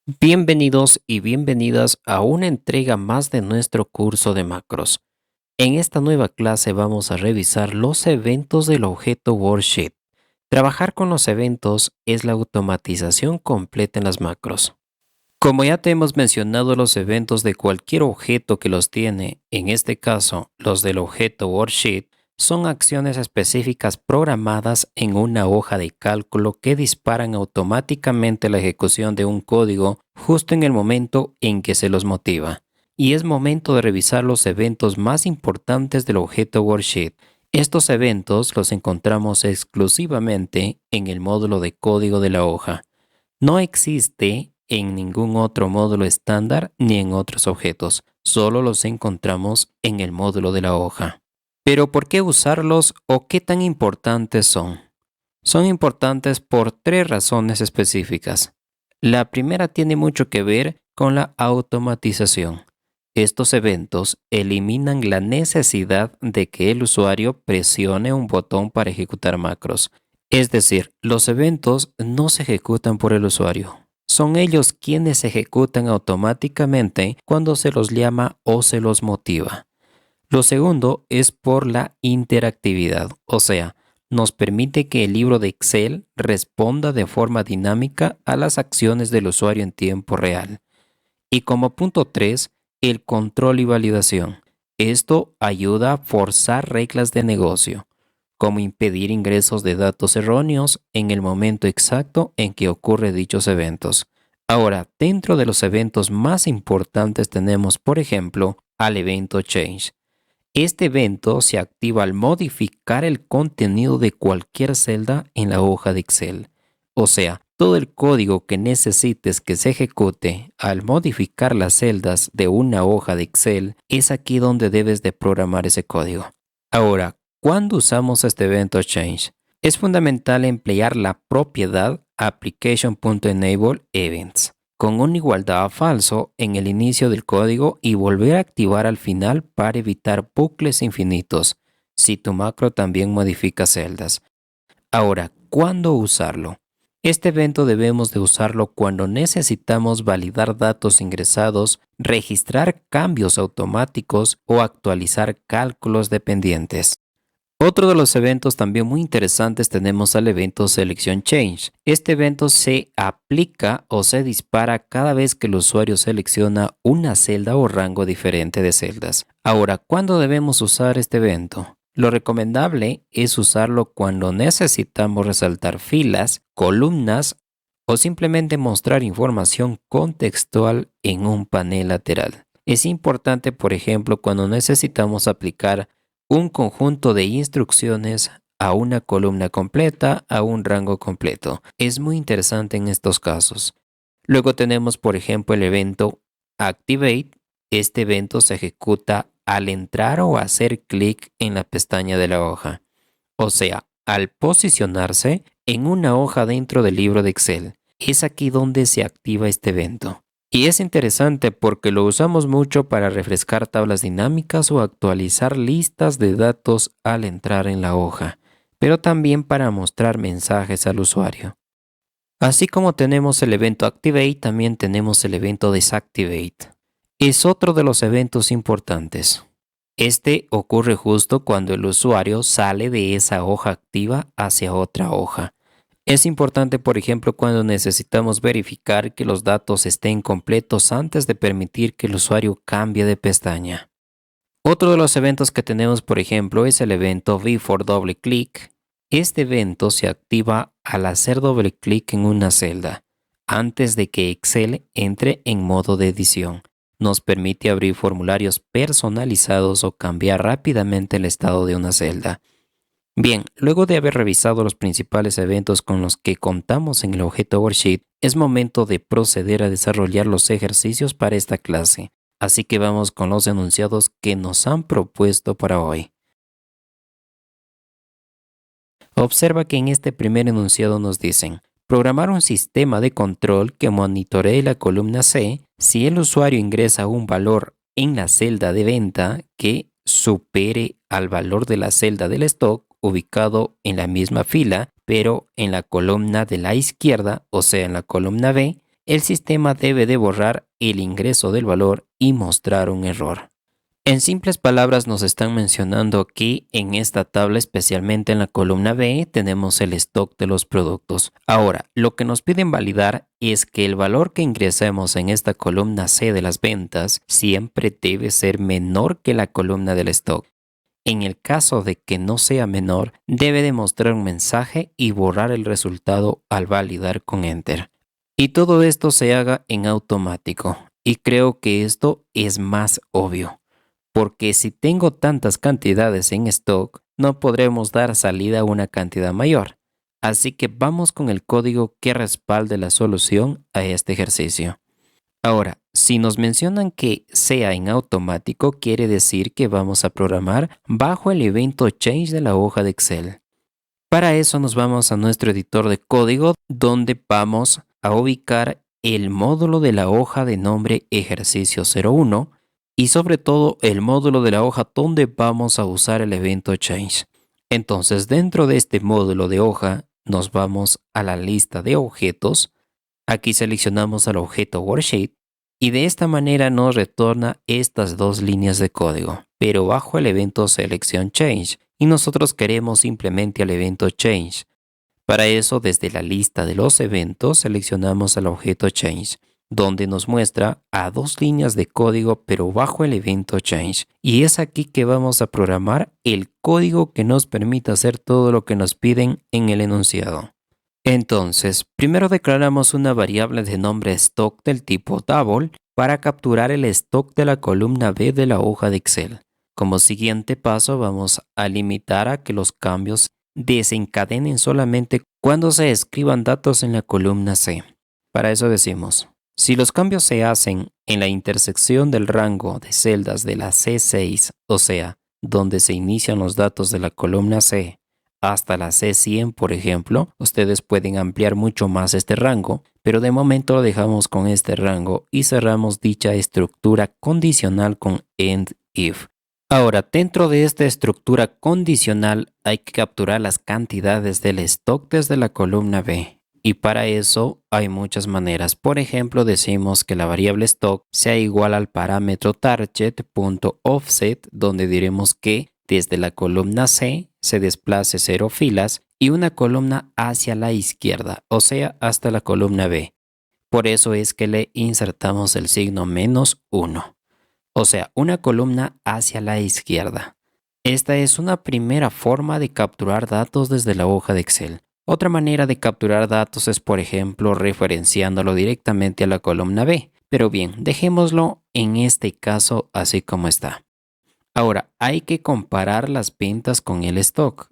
Bienvenidos y bienvenidas a una entrega más de nuestro curso de macros. En esta nueva clase vamos a revisar los eventos del objeto Worksheet. Trabajar con los eventos es la automatización completa en las macros. Como ya te hemos mencionado, los eventos de cualquier objeto que los tiene, en este caso los del objeto Worksheet, son acciones específicas programadas en una hoja de cálculo que disparan automáticamente la ejecución de un código justo en el momento en que se los motiva. Y es momento de revisar los eventos más importantes del objeto Worksheet. Estos eventos los encontramos exclusivamente en el módulo de código de la hoja. No existe en ningún otro módulo estándar ni en otros objetos, solo los encontramos en el módulo de la hoja. Pero ¿por qué usarlos o qué tan importantes son? Son importantes por tres razones específicas. La primera tiene mucho que ver con la automatización. Estos eventos eliminan la necesidad de que el usuario presione un botón para ejecutar macros. Es decir, los eventos no se ejecutan por el usuario. Son ellos quienes se ejecutan automáticamente cuando se los llama o se los motiva. Lo segundo es por la interactividad, o sea, nos permite que el libro de Excel responda de forma dinámica a las acciones del usuario en tiempo real. Y como punto 3, el control y validación. Esto ayuda a forzar reglas de negocio, como impedir ingresos de datos erróneos en el momento exacto en que ocurren dichos eventos. Ahora, dentro de los eventos más importantes tenemos, por ejemplo, al evento Change. Este evento se activa al modificar el contenido de cualquier celda en la hoja de Excel. O sea, todo el código que necesites que se ejecute al modificar las celdas de una hoja de Excel es aquí donde debes de programar ese código. Ahora, ¿cuándo usamos este evento Change? Es fundamental emplear la propiedad application.enable_events con una igualdad a falso en el inicio del código y volver a activar al final para evitar bucles infinitos si tu macro también modifica celdas. Ahora, ¿cuándo usarlo? Este evento debemos de usarlo cuando necesitamos validar datos ingresados, registrar cambios automáticos o actualizar cálculos dependientes. Otro de los eventos también muy interesantes tenemos al evento Selection Change. Este evento se aplica o se dispara cada vez que el usuario selecciona una celda o rango diferente de celdas. Ahora, ¿cuándo debemos usar este evento? Lo recomendable es usarlo cuando necesitamos resaltar filas, columnas o simplemente mostrar información contextual en un panel lateral. Es importante, por ejemplo, cuando necesitamos aplicar un conjunto de instrucciones a una columna completa, a un rango completo. Es muy interesante en estos casos. Luego tenemos, por ejemplo, el evento Activate. Este evento se ejecuta al entrar o hacer clic en la pestaña de la hoja. O sea, al posicionarse en una hoja dentro del libro de Excel. Es aquí donde se activa este evento. Y es interesante porque lo usamos mucho para refrescar tablas dinámicas o actualizar listas de datos al entrar en la hoja, pero también para mostrar mensajes al usuario. Así como tenemos el evento Activate, también tenemos el evento Desactivate. Es otro de los eventos importantes. Este ocurre justo cuando el usuario sale de esa hoja activa hacia otra hoja. Es importante, por ejemplo, cuando necesitamos verificar que los datos estén completos antes de permitir que el usuario cambie de pestaña. Otro de los eventos que tenemos, por ejemplo, es el evento Before Double Click. Este evento se activa al hacer doble clic en una celda, antes de que Excel entre en modo de edición. Nos permite abrir formularios personalizados o cambiar rápidamente el estado de una celda. Bien, luego de haber revisado los principales eventos con los que contamos en el objeto Worksheet, es momento de proceder a desarrollar los ejercicios para esta clase. Así que vamos con los enunciados que nos han propuesto para hoy. Observa que en este primer enunciado nos dicen, programar un sistema de control que monitoree la columna C si el usuario ingresa un valor en la celda de venta que supere al valor de la celda del stock ubicado en la misma fila, pero en la columna de la izquierda, o sea, en la columna B, el sistema debe de borrar el ingreso del valor y mostrar un error. En simples palabras nos están mencionando que en esta tabla, especialmente en la columna B, tenemos el stock de los productos. Ahora, lo que nos piden validar es que el valor que ingresemos en esta columna C de las ventas siempre debe ser menor que la columna del stock. En el caso de que no sea menor, debe de mostrar un mensaje y borrar el resultado al validar con Enter. Y todo esto se haga en automático. Y creo que esto es más obvio. Porque si tengo tantas cantidades en stock, no podremos dar salida a una cantidad mayor. Así que vamos con el código que respalde la solución a este ejercicio. Ahora, si nos mencionan que sea en automático, quiere decir que vamos a programar bajo el evento change de la hoja de Excel. Para eso nos vamos a nuestro editor de código, donde vamos a ubicar el módulo de la hoja de nombre ejercicio 01 y sobre todo el módulo de la hoja donde vamos a usar el evento change. Entonces, dentro de este módulo de hoja nos vamos a la lista de objetos. Aquí seleccionamos al objeto worksheet y de esta manera nos retorna estas dos líneas de código, pero bajo el evento selección change, y nosotros queremos simplemente el evento change. Para eso, desde la lista de los eventos seleccionamos al objeto change, donde nos muestra a dos líneas de código pero bajo el evento change. Y es aquí que vamos a programar el código que nos permita hacer todo lo que nos piden en el enunciado. Entonces, primero declaramos una variable de nombre stock del tipo double para capturar el stock de la columna B de la hoja de Excel. Como siguiente paso, vamos a limitar a que los cambios desencadenen solamente cuando se escriban datos en la columna C. Para eso decimos, si los cambios se hacen en la intersección del rango de celdas de la C6, o sea, donde se inician los datos de la columna C, hasta la C100, por ejemplo, ustedes pueden ampliar mucho más este rango, pero de momento lo dejamos con este rango y cerramos dicha estructura condicional con end if. Ahora, dentro de esta estructura condicional hay que capturar las cantidades del stock desde la columna B. Y para eso hay muchas maneras. Por ejemplo, decimos que la variable stock sea igual al parámetro target.offset, donde diremos que desde la columna C se desplace 0 filas y una columna hacia la izquierda, o sea, hasta la columna B. Por eso es que le insertamos el signo -1. O sea, una columna hacia la izquierda. Esta es una primera forma de capturar datos desde la hoja de Excel. Otra manera de capturar datos es, por ejemplo, referenciándolo directamente a la columna B. Pero bien, dejémoslo en este caso así como está. Ahora, hay que comparar las ventas con el stock.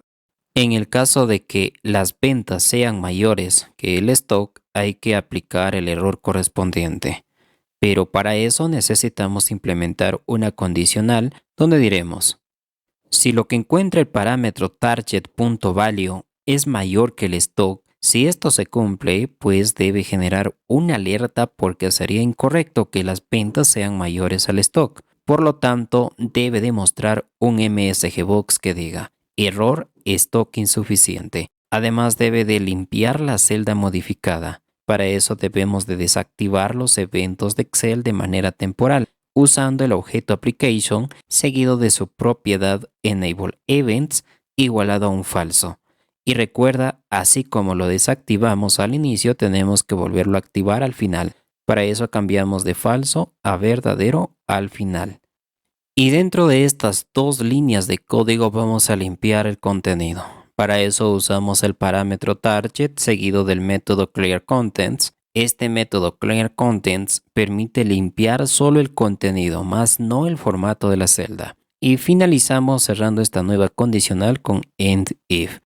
En el caso de que las ventas sean mayores que el stock, hay que aplicar el error correspondiente. Pero para eso necesitamos implementar una condicional donde diremos, si lo que encuentra el parámetro target.value es mayor que el stock, si esto se cumple, pues debe generar una alerta porque sería incorrecto que las ventas sean mayores al stock. Por lo tanto, debe demostrar un MSG box que diga error stock insuficiente. Además debe de limpiar la celda modificada. Para eso debemos de desactivar los eventos de Excel de manera temporal, usando el objeto application seguido de su propiedad enable events igualado a un falso. Y recuerda, así como lo desactivamos al inicio, tenemos que volverlo a activar al final. Para eso cambiamos de falso a verdadero al final. Y dentro de estas dos líneas de código vamos a limpiar el contenido. Para eso usamos el parámetro target seguido del método clearContents. Este método clearContents permite limpiar solo el contenido, más no el formato de la celda. Y finalizamos cerrando esta nueva condicional con end if.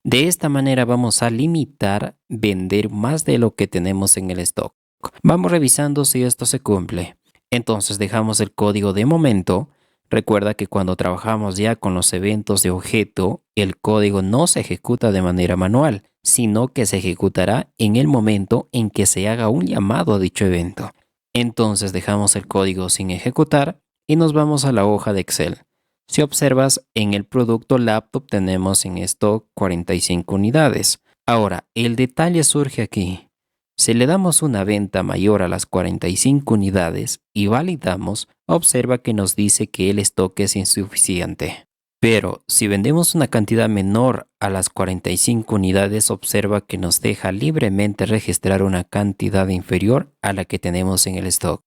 De esta manera vamos a limitar vender más de lo que tenemos en el stock. Vamos revisando si esto se cumple. Entonces dejamos el código de momento. Recuerda que cuando trabajamos ya con los eventos de objeto, el código no se ejecuta de manera manual, sino que se ejecutará en el momento en que se haga un llamado a dicho evento. Entonces dejamos el código sin ejecutar y nos vamos a la hoja de Excel. Si observas, en el producto laptop tenemos en stock 45 unidades. Ahora, el detalle surge aquí. Si le damos una venta mayor a las 45 unidades y validamos, observa que nos dice que el stock es insuficiente. Pero si vendemos una cantidad menor a las 45 unidades, observa que nos deja libremente registrar una cantidad inferior a la que tenemos en el stock.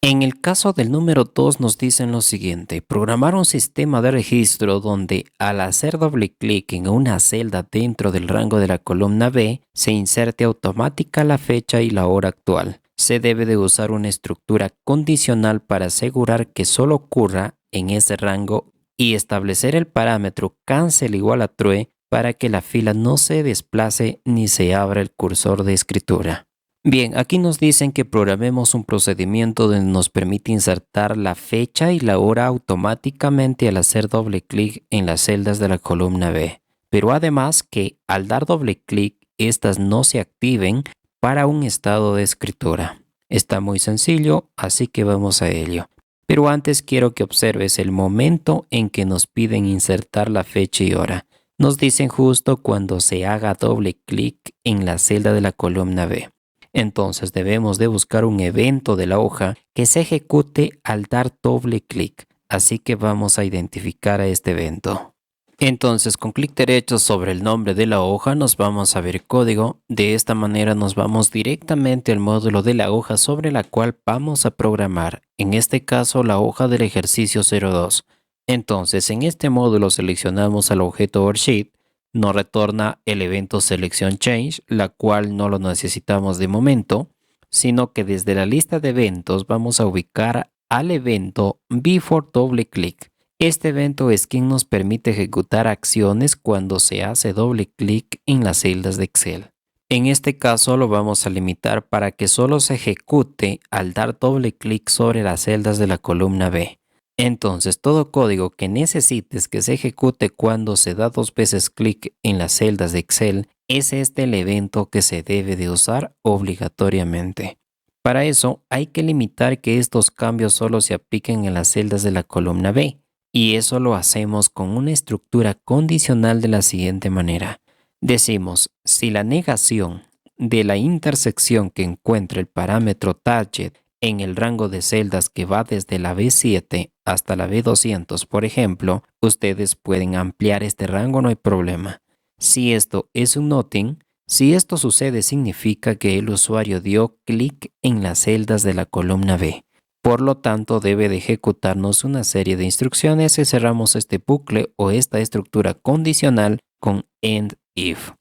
En el caso del número 2 nos dicen lo siguiente: programar un sistema de registro donde al hacer doble clic en una celda dentro del rango de la columna B, se inserte automática la fecha y la hora actual. Se debe de usar una estructura condicional para asegurar que solo ocurra en ese rango y establecer el parámetro cancel igual a true para que la fila no se desplace ni se abra el cursor de escritura. Bien, aquí nos dicen que programemos un procedimiento donde nos permite insertar la fecha y la hora automáticamente al hacer doble clic en las celdas de la columna B. Pero además que al dar doble clic, estas no se activen para un estado de escritura. Está muy sencillo, así que vamos a ello. Pero antes quiero que observes el momento en que nos piden insertar la fecha y hora. Nos dicen justo cuando se haga doble clic en la celda de la columna B. Entonces debemos de buscar un evento de la hoja que se ejecute al dar doble clic. Así que vamos a identificar a este evento. Entonces con clic derecho sobre el nombre de la hoja nos vamos a ver código. De esta manera nos vamos directamente al módulo de la hoja sobre la cual vamos a programar. En este caso la hoja del ejercicio 02. Entonces en este módulo seleccionamos al objeto worksheet. Nos retorna el evento selección change, la cual no lo necesitamos de momento, sino que desde la lista de eventos vamos a ubicar al evento before doble clic. Este evento es quien nos permite ejecutar acciones cuando se hace doble clic en las celdas de Excel. En este caso lo vamos a limitar para que solo se ejecute al dar doble clic sobre las celdas de la columna B. Entonces, todo código que necesites que se ejecute cuando se da 2 veces clic en las celdas de Excel, es este el evento que se debe de usar obligatoriamente. Para eso, hay que limitar que estos cambios solo se apliquen en las celdas de la columna B, y eso lo hacemos con una estructura condicional de la siguiente manera. Decimos, si la negación de la intersección que encuentra el parámetro target en el rango de celdas que va desde la B7 hasta la B200, por ejemplo, ustedes pueden ampliar este rango, no hay problema. Si esto es un nothing, si esto sucede significa que el usuario dio clic en las celdas de la columna B. Por lo tanto, debe de ejecutarnos una serie de instrucciones y cerramos este bucle o esta estructura condicional con end if.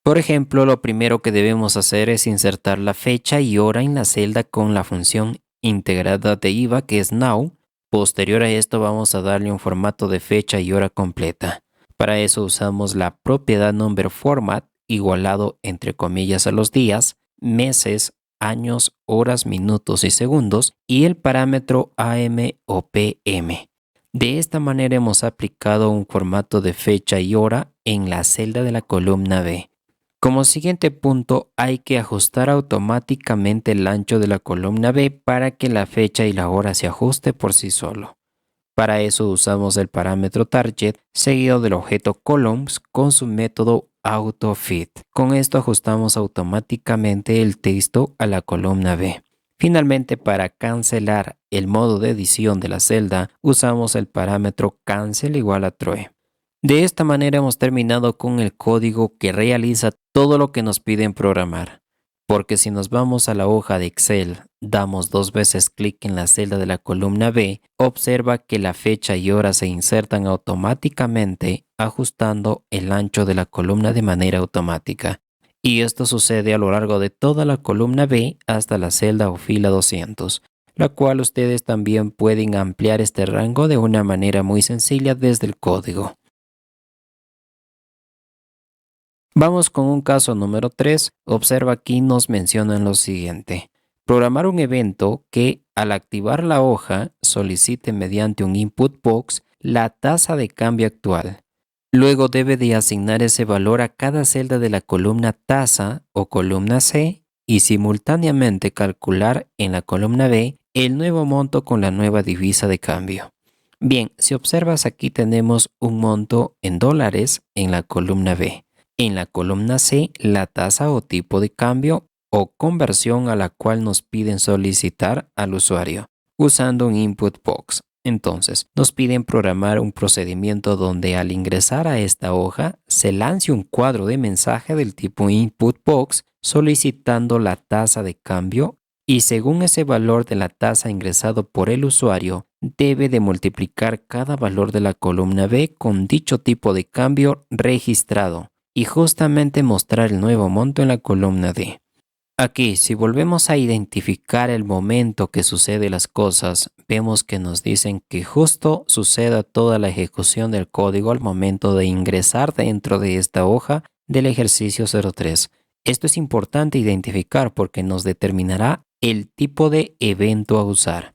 Por ejemplo, lo primero que debemos hacer es insertar la fecha y hora en la celda con la función integrada de IVA, que es now. Posterior a esto vamos a darle un formato de fecha y hora completa. Para eso usamos la propiedad number format igualado entre comillas a los días, meses, años, horas, minutos y segundos y el parámetro AM o PM. De esta manera hemos aplicado un formato de fecha y hora en la celda de la columna B. Como siguiente punto, hay que ajustar automáticamente el ancho de la columna B para que la fecha y la hora se ajuste por sí solo. Para eso usamos el parámetro target seguido del objeto columns con su método autofit. Con esto ajustamos automáticamente el texto a la columna B. Finalmente, para cancelar el modo de edición de la celda, usamos el parámetro cancel igual a true. De esta manera hemos terminado con el código que realiza todo lo que nos piden programar. Porque si nos vamos a la hoja de Excel, damos 2 veces clic en la celda de la columna B, observa que la fecha y hora se insertan automáticamente ajustando el ancho de la columna de manera automática. Y esto sucede a lo largo de toda la columna B hasta la celda o fila 200, la cual ustedes también pueden ampliar este rango de una manera muy sencilla desde el código. Vamos con un caso número 3. Observa aquí nos mencionan lo siguiente. Programar un evento que al activar la hoja solicite mediante un input box la tasa de cambio actual. Luego debe de asignar ese valor a cada celda de la columna tasa o columna C y simultáneamente calcular en la columna B el nuevo monto con la nueva divisa de cambio. Bien, si observas aquí tenemos un monto en dólares en la columna B. En la columna C, la tasa o tipo de cambio o conversión a la cual nos piden solicitar al usuario, usando un input box. Entonces, nos piden programar un procedimiento donde al ingresar a esta hoja se lance un cuadro de mensaje del tipo input box solicitando la tasa de cambio y según ese valor de la tasa ingresado por el usuario, debe de multiplicar cada valor de la columna B con dicho tipo de cambio registrado y justamente mostrar el nuevo monto en la columna D. Aquí, si volvemos a identificar el momento que sucede las cosas, vemos que nos dicen que justo suceda toda la ejecución del código al momento de ingresar dentro de esta hoja del ejercicio 03. Esto es importante identificar porque nos determinará el tipo de evento a usar.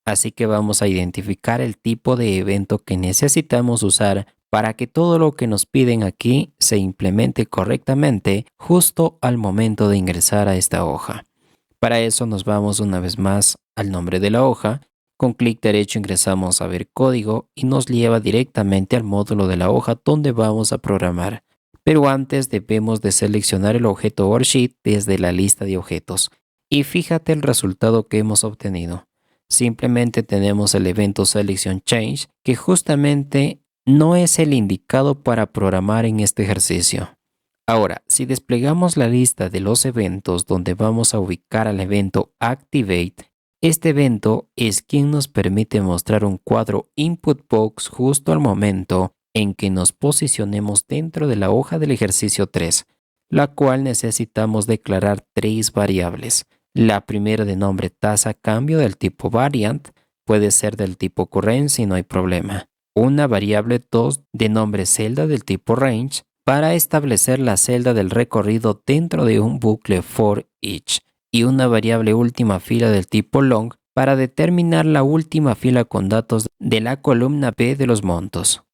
Así que vamos a identificar el tipo de evento que necesitamos usar para que todo lo que nos piden aquí se implemente correctamente justo al momento de ingresar a esta hoja. Para eso nos vamos una vez más al nombre de la hoja. Con clic derecho ingresamos a ver código y nos lleva directamente al módulo de la hoja donde vamos a programar. Pero antes debemos de seleccionar el objeto worksheet desde la lista de objetos. Y fíjate el resultado que hemos obtenido. Simplemente tenemos el evento Selection Change que justamente no es el indicado para programar en este ejercicio. Ahora, si desplegamos la lista de los eventos donde vamos a ubicar al evento Activate, este evento es quien nos permite mostrar un cuadro Input Box justo al momento en que nos posicionemos dentro de la hoja del ejercicio 3, la cual necesitamos declarar 3 variables. La primera de nombre tasa cambio del tipo variant, puede ser del tipo currency, no hay problema. Una variable 2 de nombre celda del tipo range para establecer la celda del recorrido dentro de un bucle for each. Y una variable última fila del tipo long para determinar la última fila con datos de la columna B de los montos.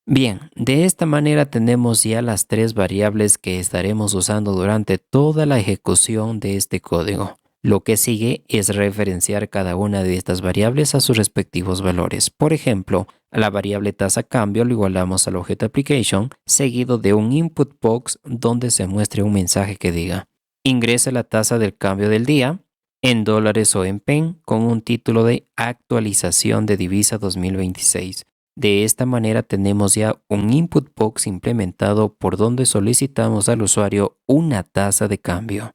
Bien, de esta manera tenemos ya las 3 variables que estaremos usando durante toda la ejecución de este código. Lo que sigue es referenciar cada una de estas variables a sus respectivos valores. Por ejemplo, a la variable tasa cambio lo igualamos al objeto application, seguido de un input box donde se muestre un mensaje que diga: ingrese la tasa del cambio del día en dólares o en PEN con un título de actualización de divisa 2026. De esta manera tenemos ya un input box implementado por donde solicitamos al usuario una tasa de cambio.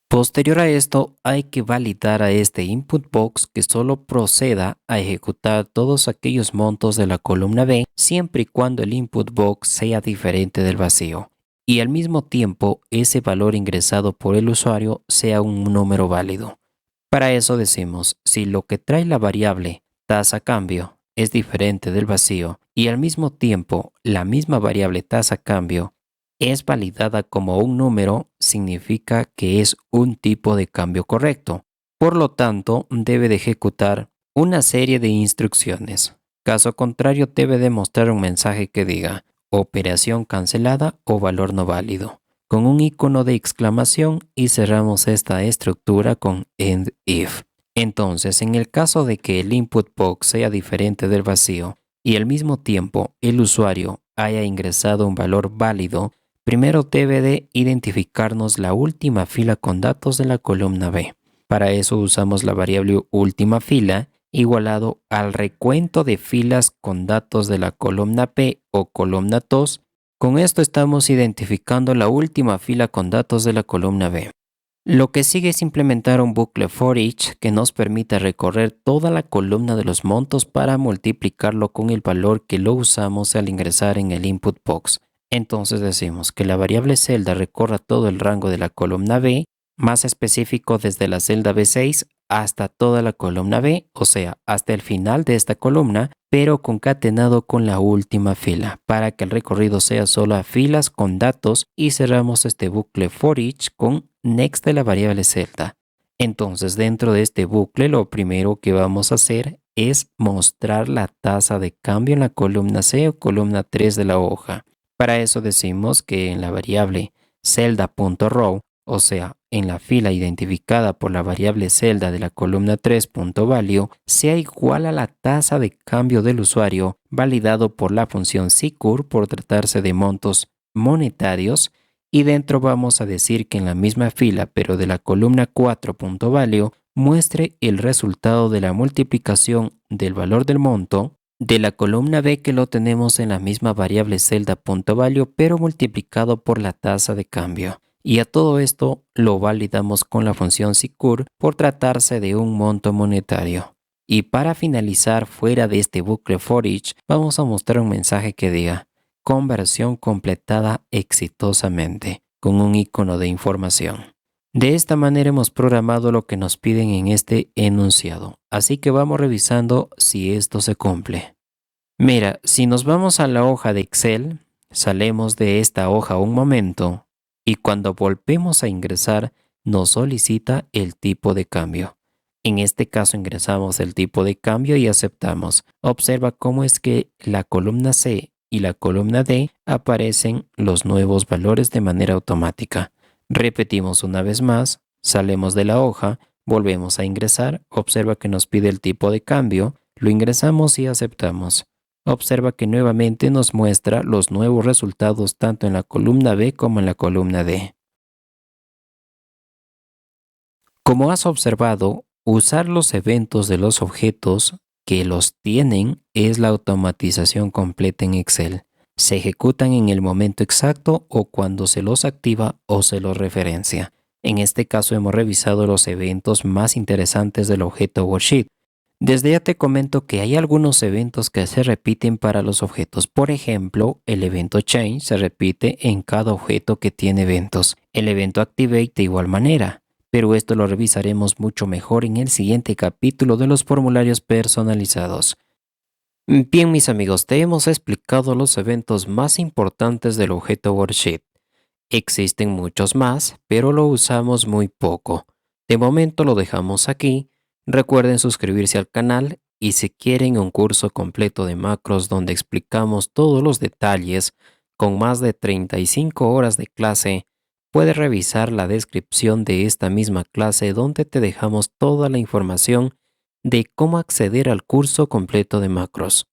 Posterior a esto, hay que validar a este input box que solo proceda a ejecutar todos aquellos montos de la columna B siempre y cuando el input box sea diferente del vacío y al mismo tiempo ese valor ingresado por el usuario sea un número válido. Para eso decimos, si lo que trae la variable tasa cambio es diferente del vacío y al mismo tiempo la misma variable tasa cambio es validada como un número, significa que es un tipo de cambio correcto. Por lo tanto, debe de ejecutar una serie de instrucciones. Caso contrario, debe de mostrar un mensaje que diga operación cancelada o valor no válido, con un icono de exclamación y cerramos esta estructura con end if. Entonces, en el caso de que el input box sea diferente del vacío y al mismo tiempo el usuario haya ingresado un valor válido, primero debe de identificarnos la última fila con datos de la columna B. Para eso usamos la variable última fila igualado al recuento de filas con datos de la columna P o columna 2. Con esto estamos identificando la última fila con datos de la columna B. Lo que sigue es implementar un bucle for each que nos permita recorrer toda la columna de los montos para multiplicarlo con el valor que lo usamos al ingresar en el input box. Entonces decimos que la variable celda recorra todo el rango de la columna B, más específico desde la celda B6 hasta toda la columna B, o sea, hasta el final de esta columna, pero concatenado con la última fila, para que el recorrido sea solo a filas con datos y cerramos este bucle for each con next de la variable celda. Entonces, dentro de este bucle, lo primero que vamos a hacer es mostrar la tasa de cambio en la columna C o columna 3 de la hoja. Para eso decimos que en la variable celda.row, o sea, en la fila identificada por la variable celda de la columna 3.value, sea igual a la tasa de cambio del usuario validado por la función sicur por tratarse de montos monetarios y dentro vamos a decir que en la misma fila, pero de la columna 4.value, muestre el resultado de la multiplicación del valor del monto de la columna B que lo tenemos en la misma variable celda.value, pero multiplicado por la tasa de cambio. Y a todo esto lo validamos con la función SICUR por tratarse de un monto monetario. Y para finalizar, fuera de este bucle for each, vamos a mostrar un mensaje que diga conversión completada exitosamente, con un icono de información. De esta manera hemos programado lo que nos piden en este enunciado, así que vamos revisando si esto se cumple. Mira, si nos vamos a la hoja de Excel, salimos de esta hoja un momento y cuando volvemos a ingresar nos solicita el tipo de cambio. En este caso ingresamos el tipo de cambio y aceptamos. Observa cómo es que la columna C y la columna D aparecen los nuevos valores de manera automática. Repetimos una vez más, salimos de la hoja, volvemos a ingresar, observa que nos pide el tipo de cambio, lo ingresamos y aceptamos. Observa que nuevamente nos muestra los nuevos resultados tanto en la columna B como en la columna D. Como has observado, usar los eventos de los objetos que los tienen es la automatización completa en Excel. Se ejecutan en el momento exacto o cuando se los activa o se los referencia. En este caso hemos revisado los eventos más interesantes del objeto worksheet. Desde ya te comento que hay algunos eventos que se repiten para los objetos. Por ejemplo, el evento change se repite en cada objeto que tiene eventos. El evento activate de igual manera. Pero esto lo revisaremos mucho mejor en el siguiente capítulo de los formularios personalizados. Bien, mis amigos, te hemos explicado los eventos más importantes del objeto worksheet. Existen muchos más, pero lo usamos muy poco. De momento lo dejamos aquí. Recuerden suscribirse al canal y si quieren un curso completo de macros donde explicamos todos los detalles con más de 35 horas de clase, puedes revisar la descripción de esta misma clase donde te dejamos toda la información de cómo acceder al curso completo de macros.